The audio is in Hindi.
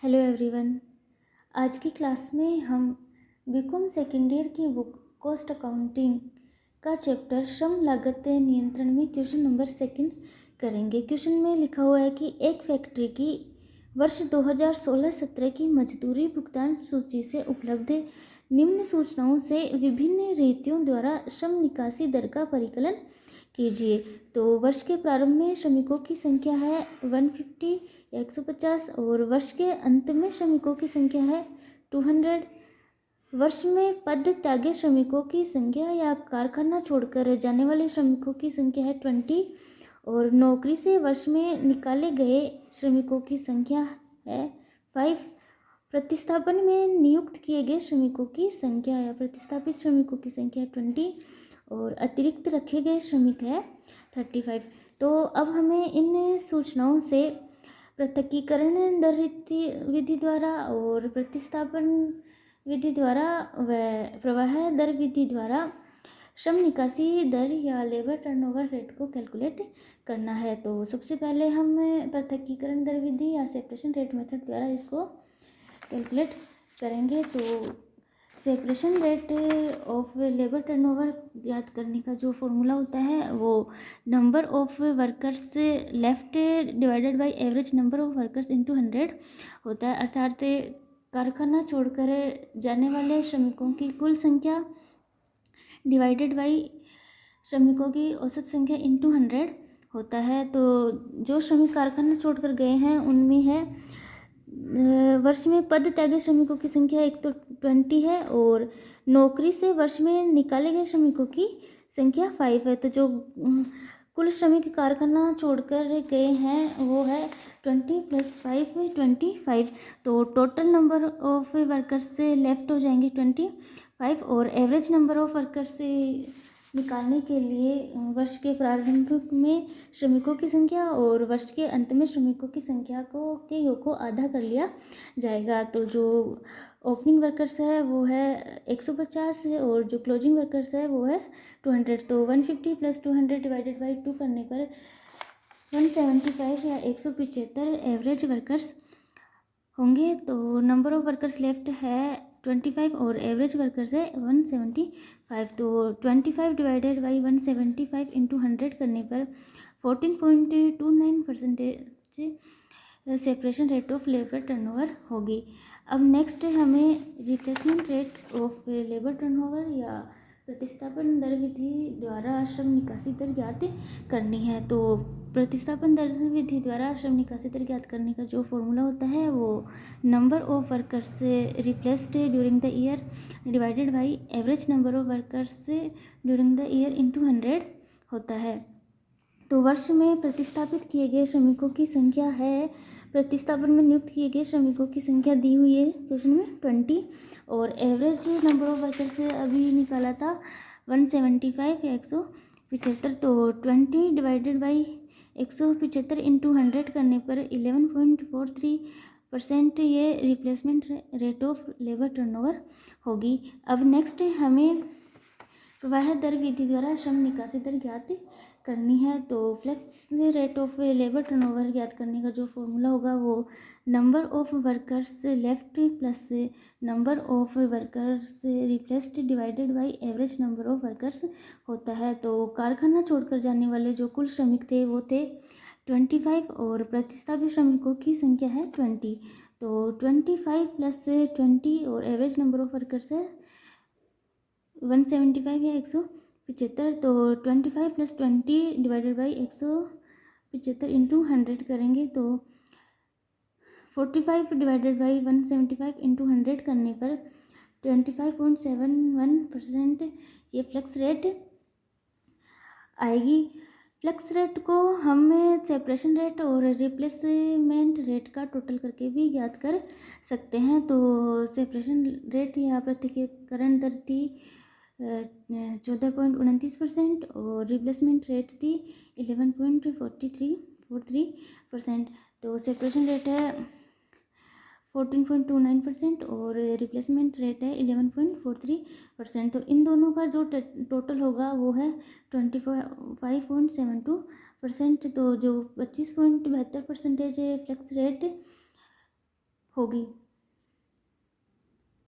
Hello everyone. आज की क्लास में हम बीकॉम सेकेंड ईयर की बुक कॉस्ट अकाउंटिंग का चैप्टर श्रम लागत नियंत्रण में क्वेश्चन नंबर सेकंड करेंगे। क्वेश्चन में लिखा हुआ है कि एक फैक्ट्री की वर्ष 2016-17 की मजदूरी भुगतान सूची से उपलब्ध निम्न सूचनाओं से विभिन्न रीतियों द्वारा श्रम निकासी दर का परिकलन कीजिए। तो वर्ष के प्रारंभ में श्रमिकों की संख्या है 150 या 150 और वर्ष के अंत में श्रमिकों की संख्या है 200। वर्ष में पद त्यागे श्रमिकों की संख्या या कारखाना छोड़कर जाने वाले श्रमिकों की संख्या है 20 और नौकरी से वर्ष में निकाले गए श्रमिकों की संख्या है 5। प्रतिस्थापन में नियुक्त किए गए श्रमिकों की संख्या या प्रतिस्थापित श्रमिकों की संख्या 20 और अतिरिक्त रखे गए श्रमिक है 35। तो अब हमें इन सूचनाओं से पृथकीकरण दर विधि द्वारा और प्रतिस्थापन विधि द्वारा व प्रवाह दर विधि द्वारा श्रम निकासी दर या लेबर टर्नओवर रेट को कैलकुलेट करना है। तो सबसे पहले हम पृथकीकरण दर विधि या सेपरेशन रेट मेथड द्वारा इसको कैलकुलेट करेंगे। तो separation rate of labour turnover याद करने का जो फॉर्मूला होता है वो number of workers left divided by average number of workers into 100 होता है। अर्थात कारखाना छोड़कर जाने वाले श्रमिकों की कुल संख्या डिवाइडेड बाय श्रमिकों की औसत संख्या इनटू 100 होता है। तो जो श्रमिक कारखाना छोड़कर गए हैं उनमें है वर्ष में पद त्यागे श्रमिकों की संख्या एक तो 20 है और नौकरी से वर्ष में निकाले गए श्रमिकों की संख्या 5 है। तो जो कुल श्रमिक कारखाना छोड़कर गए हैं वो है 20 + 5 25। तो टोटल नंबर ऑफ वर्कर्स से लेफ्ट हो जाएंगे 25 और एवरेज नंबर ऑफ वर्कर्स से निकालने के लिए वर्ष के प्रारंभ में श्रमिकों की संख्या और वर्ष के अंत में श्रमिकों की संख्या के योग को आधा कर लिया जाएगा। तो जो ओपनिंग वर्कर्स है वो है 150 है और जो क्लोजिंग वर्कर्स है वो है 200। तो 150 + 200 डिवाइडेड बाई 2 करने पर 175 या 175 एवरेज वर्कर्स होंगे। तो नंबर ऑफ वर्कर्स लेफ्ट है 25 और एवरेज वर्कर्स है 175। तो 25 डिवाइडेड बाई 175 इंटू 100 करने पर 14.29% separation rate of labour turnover होगी। अब नेक्स्ट हमें replacement rate of labour turnover या प्रतिस्थापन दर विधि द्वारा श्रम निकासी दर ज्ञात करनी है। तो प्रतिस्थापन दर विधि द्वारा श्रम निकासी दर ज्ञात करने का जो फॉर्मूला होता है वो number of workers replaced during the year divided by average number of workers during the year into 100 होता है। तो वर्ष में प्रतिस्थापित किए गए श्रमिकों की संख्या है, प्रतिस्थापन में नियुक्त किए गए श्रमिकों की संख्या दी हुई है क्वेश्चन में 20 और एवरेज नंबर ऑफ वर्कर्स से अभी निकाला था 175 या 175। तो 20 डिवाइडेड बाई 175 इंटू 100 करने पर 11.43% ये replacement rate of labour turnover होगी। अब नेक्स्ट हमें प्रवाह दर विधि द्वारा श्रम निकासी दर ज्ञात करनी है। तो flux rate of labour turnover ज्ञात करने का जो फॉर्मूला होगा वो number of workers left plus number of workers replaced divided by average number of workers होता है। तो कारखाना छोड़कर जाने वाले जो कुल श्रमिक थे वो थे 25 और प्रतिस्थापित श्रमिकों की संख्या है 20। तो 25 + 20 और एवरेज नंबर ऑफ वर्कर्स है 175 या 175। तो 25 + 20 डिवाइडेड बाई 175 इंटू 100 करेंगे तो 45 डिवाइडेड बाई 175 इंटू 100 करने पर 25.71% ये फ्लेक्स रेट आएगी। फ्लेक्स रेट को हम सेपरेशन रेट और रिप्लेसमेंट रेट का टोटल करके भी ज्ञात कर सकते हैं। तो सेपरेशन रेट या पृथक्करण दर थी 14.29% और रिप्लेसमेंट रेट थी 11.43%। तो सेपरेशन रेट है 14.29% और रिप्लेसमेंट रेट है 11.43%। तो इन दोनों का जो टोटल होगा वो है 25.72%। तो जो 25.72% फ्लेक्स रेट होगी।